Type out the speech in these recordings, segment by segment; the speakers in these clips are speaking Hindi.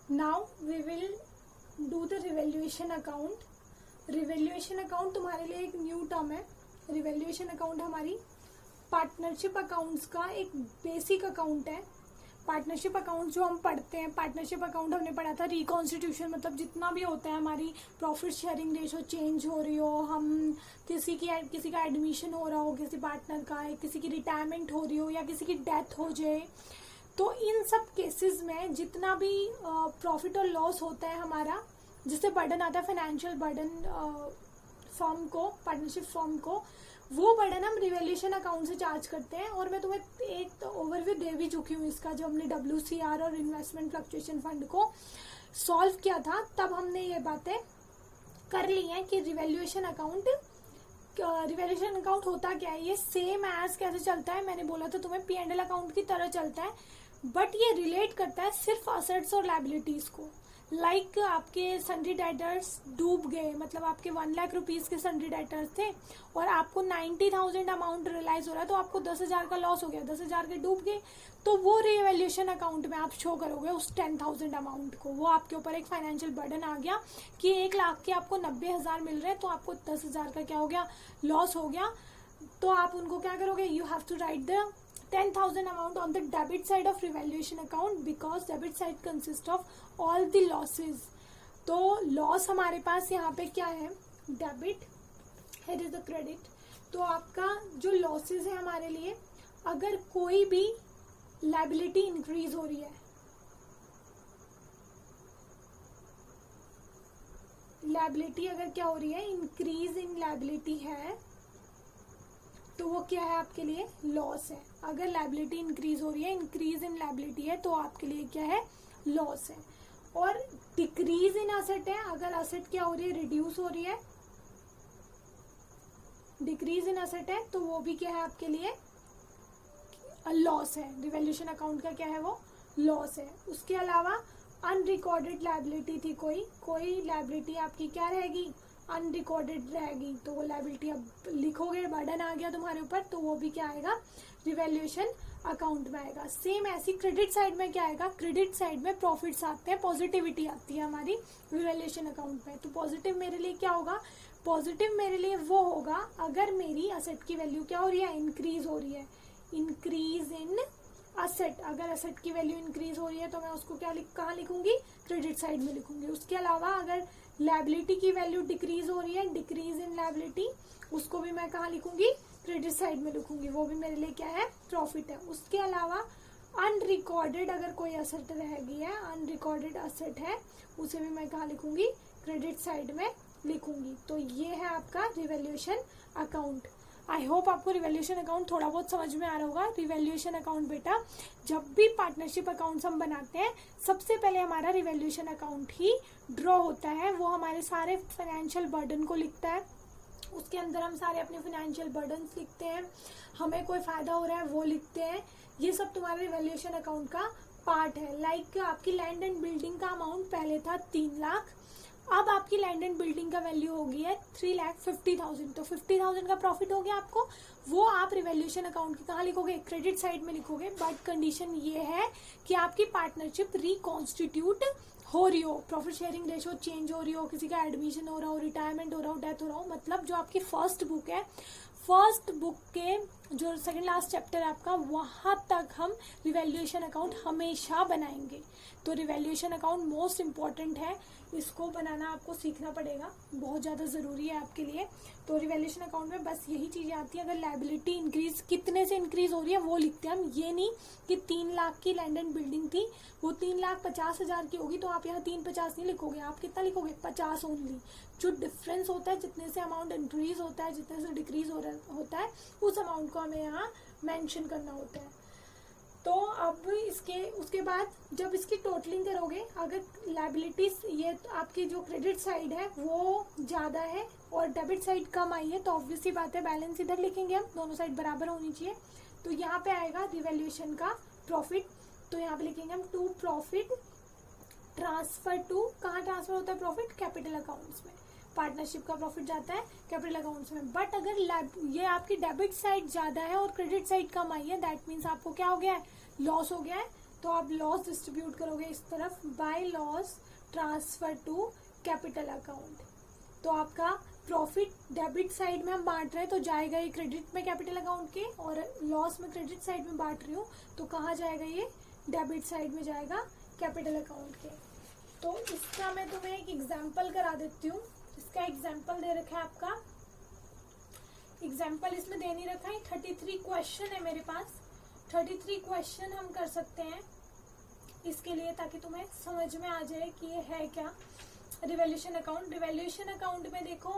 Now we will do the revaluation account. Revaluation account तुम्हारे लिए एक न्यू टर्म है। रिवैल्यूएशन अकाउंट हमारी पार्टनरशिप अकाउंट्स का एक बेसिक अकाउंट है। पार्टनरशिप अकाउंट जो हम पढ़ते हैं, पार्टनरशिप अकाउंट हमने पढ़ा था रिकॉन्स्टिट्यूशन, मतलब जितना भी होता है, हमारी प्रॉफिट शेयरिंग रेशो चेंज हो रही हो, हम किसी का एडमिशन हो रहा हो, किसी पार्टनर का, किसी की रिटायरमेंट हो रही हो या किसी की डेथ हो जाए, तो इन सब केसेस में जितना भी प्रॉफिट और लॉस होता है हमारा, जिससे बर्डन आता है, फाइनेंशियल बर्डन फर्म को, पार्टनरशिप फर्म को, वो बर्डन हम रिवैल्यूएशन अकाउंट से चार्ज करते हैं। और मैं तुम्हें एक ओवरव्यू दे भी चुकी हूँ इसका, जब हमने WCR और इन्वेस्टमेंट फ्लक्चुएशन फंड को सॉल्व किया था तब हमने ये बातें कर ली हैं कि रिवैल्यूएशन अकाउंट होता क्या है। ये सेम एज कैसे चलता है, मैंने बोला था तुम्हें P&L अकाउंट की तरह चलता है, बट ये रिलेट करता है सिर्फ असेट्स और लायबिलिटीज को। लाइक आपके सन्ड्री डेटर्स डूब गए, मतलब आपके 1 लाख रुपीज के सन्ड्री डेटर्स थे और आपको 90,000 अमाउंट रियलाइज हो रहा है, तो आपको 10,000 का लॉस हो गया, 10,000 के डूब गए, तो वो रिवैल्यूएशन अकाउंट में आप शो करोगे उस 10,000 अमाउंट को। वो आपके ऊपर एक फाइनेंशियल बर्डन आ गया कि 1 लाख के आपको 90,000 मिल रहे हैं, तो आपको 10,000 का क्या हो गया, लॉस हो गया। तो आप उनको क्या करोगे, you have to write the 10,000 amount on the debit side of revaluation account because debit side consists of all the losses। तो लॉस हमारे पास यहाँ पे क्या है, debit, here is the credit। तो आपका जो लॉसेस है हमारे लिए, अगर कोई भी लायबिलिटी इंक्रीज हो रही है, लायबिलिटी अगर क्या हो रही है, इंक्रीज इन लायबिलिटी है, तो वो क्या है आपके लिए, लॉस है। अगर लायबिलिटी इंक्रीज हो रही है, इंक्रीज इन लायबिलिटी है, तो आपके लिए क्या है, लॉस है। और डिक्रीज इन असेट है, अगर असेट क्या हो रही है, रिड्यूस हो रही है, डिक्रीज इन असेट है, तो वो भी क्या है आपके लिए, लॉस है। रिवैल्यूएशन अकाउंट का क्या है, वो लॉस है। उसके अलावा अनरिकॉर्डेड लायबिलिटी थी, कोई लायबिलिटी आपकी क्या रहेगी, अनरिकॉर्डेड रहेगी, तो वो लायबिलिटी अब लिखोगे, बर्डन आ गया तुम्हारे ऊपर, तो वो भी क्या आएगा, रिवैल्यूएशन अकाउंट में आएगा। सेम ऐसी क्रेडिट साइड में क्या आएगा, क्रेडिट साइड में प्रॉफिट्स आते हैं, पॉजिटिविटी आती है हमारी रिवैल्यूएशन अकाउंट में। तो पॉजिटिव मेरे लिए क्या होगा, पॉजिटिव मेरे लिए वो होगा अगर मेरी असेट की वैल्यू क्या हो रही है, इंक्रीज हो रही है, इंक्रीज इन असेट। अगर असेट की वैल्यू इंक्रीज हो रही है तो मैं उसको कहाँ लिखूंगी, क्रेडिट साइड में लिखूंगी। उसके अलावा अगर लायबिलिटी की वैल्यू डिक्रीज हो रही है, डिक्रीज इन लायबिलिटी, उसको भी मैं कहाँ लिखूंगी, क्रेडिट साइड में लिखूंगी, वो भी मेरे लिए क्या है, प्रॉफिट है। उसके अलावा अनरिकॉर्डेड अगर कोई असेट रह गई है, अनरिकॉर्डेड असेट है, उसे भी मैं कहाँ लिखूंगी, क्रेडिट साइड में लिखूंगी। तो ये है आपका रिवैल्यूएशन अकाउंट। आई होप आपको रिवैल्यूएशन अकाउंट थोड़ा बहुत समझ में आ रहा होगा। रिवैल्यूएशन अकाउंट बेटा, जब भी पार्टनरशिप अकाउंट्स हम बनाते हैं, सबसे पहले हमारा रिवैल्यूएशन अकाउंट ही ड्रॉ होता है। वो हमारे सारे फाइनेंशियल बर्डन को लिखता है, उसके अंदर हम सारे अपने फाइनेंशियल बर्डन लिखते हैं, हमें कोई फायदा हो रहा है वो लिखते हैं। ये सब तुम्हारे रिवैल्यूएशन अकाउंट का पार्ट है। लाइक आपकी लैंड एंड बिल्डिंग का अमाउंट पहले था 3 लाख, अब आपकी लैंड एंड बिल्डिंग का वैल्यू हो गई है 3,50,000, तो 50,000 का प्रॉफिट हो गया आपको। वो आप रिवैल्यूएशन अकाउंट की कहाँ लिखोगे, क्रेडिट साइड में लिखोगे। बट कंडीशन ये है कि आपकी पार्टनरशिप रिकॉन्स्टिट्यूट हो रही हो, प्रॉफिट शेयरिंग रेशो चेंज हो रही हो, किसी का एडमिशन हो रहा हो, रिटायरमेंट हो रहा हो, डेथ हो रहा हो, मतलब जो आपकी फर्स्ट बुक है, फर्स्ट बुक के जो सेकंड लास्ट चैप्टर है आपका, वहां तक हम रिवैल्यूएशन अकाउंट हमेशा बनाएंगे। तो रिवैल्यूएशन अकाउंट मोस्ट इम्पॉर्टेंट है, इसको बनाना आपको सीखना पड़ेगा, बहुत ज़्यादा ज़रूरी है आपके लिए। तो रिवैल्यूएशन अकाउंट में बस यही चीज़ें आती है। अगर लायबिलिटी इंक्रीज कितने से इंक्रीज हो रही है वो लिखते हैं हम, ये नहीं कि 3 लाख की लैंड एंड बिल्डिंग थी, वो 3,50,000 की होगी, तो आप यहाँ 350 नहीं लिखोगे, आप कितना लिखोगे, 50 ओनली। जो डिफरेंस होता है, जितने से अमाउंट इंक्रीज होता है, जितने से डिक्रीज होता है, उस अमाउंट को हमें यहाँ मेंशन करना होता है। तो अब उसके बाद जब इसकी टोटलिंग करोगे, अगर लायबिलिटीज ये आपकी जो क्रेडिट साइड है वो ज़्यादा है और डेबिट साइड कम आई है, तो ऑब्वियसली बात है बैलेंस इधर लिखेंगे हम, दोनों साइड बराबर होनी चाहिए। तो यहाँ पे आएगा रिवैल्यूएशन का प्रॉफिट, तो यहाँ पे लिखेंगे हम टू प्रॉफिट ट्रांसफर टू, कहाँ ट्रांसफर होता है प्रॉफिट, कैपिटल अकाउंट्स में। पार्टनरशिप का प्रॉफिट जाता है कैपिटल अकाउंट्स में। बट अगर ये आपकी डेबिट साइड ज्यादा है और क्रेडिट साइड कम आई है, दैट मीन्स आपको क्या हो गया है, लॉस हो गया है, तो आप लॉस डिस्ट्रीब्यूट करोगे इस तरफ, by loss transfer to capital account. तो आपका प्रॉफिट डेबिट साइड में हम बांट रहे हैं तो जाएगा ये क्रेडिट में कैपिटल अकाउंट के, और लॉस में क्रेडिट साइड में बांट रही हूँ तो कहाँ जाएगा ये डेबिट साइड में जाएगा कैपिटल अकाउंट के। तो इसका मैं तुम्हें एक एग्जांपल करा देती हूँ। इसका एग्जांपल दे रखा है आपका, एग्जांपल इसमें दे नहीं रखा है। 33 क्वेश्चन है मेरे पास, 33 क्वेश्चन हम कर सकते हैं इसके लिए, ताकि तुम्हें समझ में आ जाए कि ये है क्या रिवैल्यूएशन अकाउंट। रिवैल्यूएशन अकाउंट में देखो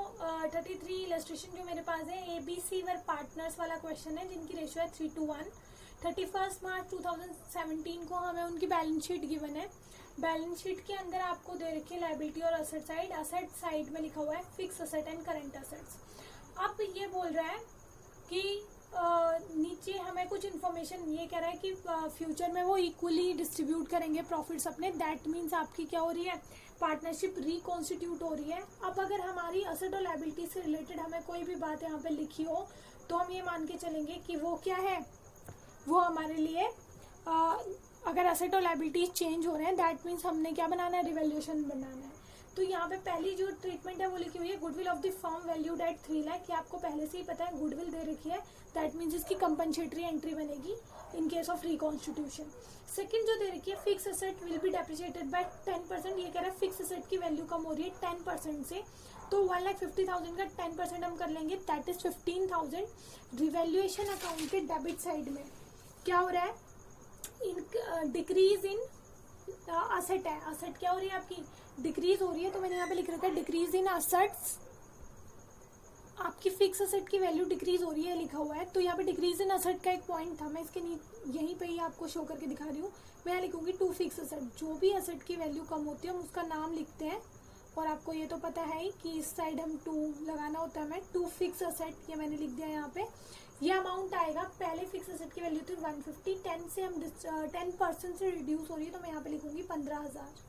33 इलस्ट्रेशन जो मेरे पास है, ABC वर पार्टनर्स वाला क्वेश्चन है जिनकी रेशियो है 3:1। 31 मार्च 2017 को हमें उनकी बैलेंस शीट गिवन है। बैलेंस शीट के अंदर आपको दे रखी है लायबिलिटी और असेट साइड। असेट साइड में लिखा हुआ है fix asset and current assets. अब ये बोल रहा है कि नीचे हमें कुछ इन्फॉर्मेशन ये कह रहा है कि फ्यूचर में वो इक्वली डिस्ट्रीब्यूट करेंगे प्रॉफिट्स अपने। दैट मीन्स आपकी क्या हो रही है, पार्टनरशिप रिकॉन्स्टिट्यूट हो रही है। अब अगर हमारी असेट और लायबिलिटी से रिलेटेड हमें कोई भी बात यहाँ पे लिखी हो तो हम ये मान के चलेंगे कि वो क्या है, वो हमारे लिए अगर असेट और लायबिलिटी चेंज हो रहे हैं दैट मीन्स हमने क्या बनाना है, रिवैल्यूएशन बनाना है। तो यहाँ पे पहली जो ट्रीटमेंट है वो लिखी हुई है goodwill of the firm valued at 3 lakh. ये आपको पहले से ही पता है, गुडविल दे रखी है, दैट मीन्स इसकी कंपनसेटरी एंट्री बनेगी in case of reconstitution. Second जो दे रखी है fix asset will be depreciated by 10%। ये कह रहा है फिक्स असेट की वैल्यू कम हो रही है 10% से, तो 1,50,000 का 10% हम कर लेंगे, दैट इज 15,000। रिवैल्यूएशन अकाउंट के डेबिट साइड में क्या हो रहा है, डिक्रीज इन असेट है। असेट क्या हो रही है आपकी, डिक्रीज हो रही है। तो मैंने यहाँ पे लिख रखा है डिक्रीज इन असेट्स, आपकी फिक्स असेट की वैल्यू डिक्रीज हो रही है लिखा हुआ है। तो यहाँ पे डिक्रीज इन असेट का एक पॉइंट था, मैं इसके यहीं पे ही आपको शो करके दिखा रही हूँ। मैं यहाँ लिखूंगी टू फिक्स असेट। जो भी असेट की वैल्यू कम होती है हम उसका नाम लिखते हैं, और आपको ये तो पता है ही कि इस साइड हम 2 लगाना होता है हमें। टू फिक्स असेट ये मैंने लिख दिया यहाँ पे। ये अमाउंट आएगा, पहले फिक्स असेट की वैल्यू थी 150, 10 से हम 10% से रिड्यूस हो रही है तो मैं यहाँ पे लिखूंगी 15,000।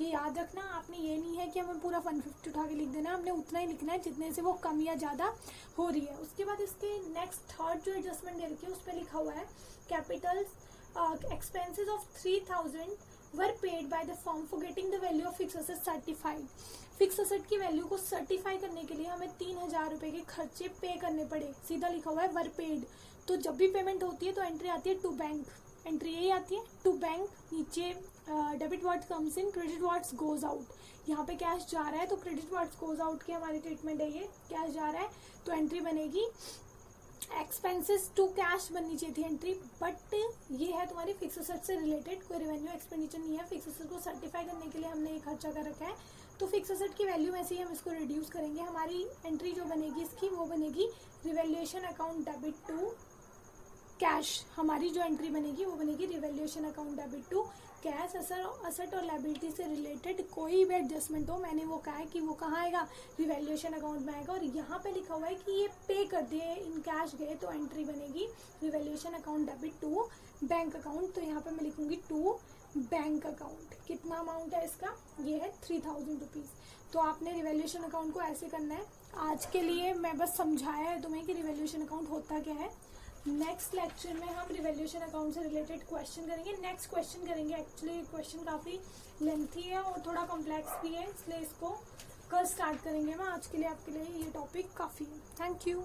ये याद रखना, आपने ये नहीं है कि हमें पूरा 150 उठा के लिख देना, हमने उतना ही लिखना है जितने से वो कम या ज्यादा हो रही है। उसके बाद इसके नेक्स्ट थर्ड जो एडजस्टमेंट दे रखी है उस पर लिखा हुआ है capital expenses of 3,000 were paid by the firm for getting the value of fix asset certified. Fix asset की वैल्यू को सर्टिफाई करने के लिए हमें 3,000 रुपए के खर्चे पे करने पड़े। सीधा लिखा हुआ है वर पेड। तो जब भी पेमेंट होती है तो एंट्री आती है टू बैंक, एंट्री यही आती है टू बैंक। नीचे debit words comes in, credit words goes out. यहाँ पे कैश जा रहा है तो क्रेडिट वर्ड्स गोज आउट की हमारी ट्रीटमेंट है, ये कैश जा रहा है तो एंट्री बनेगी एक्सपेंसेस टू कैश बननी चाहिए थी एंट्री, बट ये है तुम्हारी फिक्स असेट से रिलेटेड, कोई रेवेन्यू एक्सपेंडिचर नहीं है। फिक्स असेट को सर्टिफाई करने के लिए हमने ये खर्चा कर रखा है, तो फिक्स असेट की वैल्यू में से ही हम इसको रिड्यूस करेंगे। हमारी एंट्री जो बनेगी इसकी वो बनेगी revaluation account debit to cash. हमारी जो एंट्री बनेगी वो बनेगी revaluation account debit to cash. Asset और लायबिलिटी से रिलेटेड कोई भी एडजस्टमेंट हो, मैंने वो कहा है कि वो कहाँ आएगा, रिवैल्यूएशन अकाउंट में आएगा। और यहाँ पे लिखा हुआ है कि ये पे कर दिए, इन कैश गए, तो एंट्री बनेगी revaluation account debit to bank account. तो यहाँ पे मैं लिखूंगी टू बैंक अकाउंट। कितना अमाउंट है इसका, ये है 3,000 रुपीज। तो आपने रिवैल्यूएशन अकाउंट को ऐसे करना है। आज के लिए मैं बस समझाया है तुम्हें कि रिवैल्यूएशन अकाउंट होता क्या है। नेक्स्ट लेक्चर में हम रिवैल्यूएशन अकाउंट से रिलेटेड क्वेश्चन करेंगे। नेक्स्ट क्वेश्चन करेंगे, एक्चुअली क्वेश्चन काफ़ी लेंथी है और थोड़ा कॉम्प्लेक्स भी है, इसलिए इसको कल स्टार्ट करेंगे। मैं आज के लिए आपके लिए ये टॉपिक काफ़ी है। Thank you.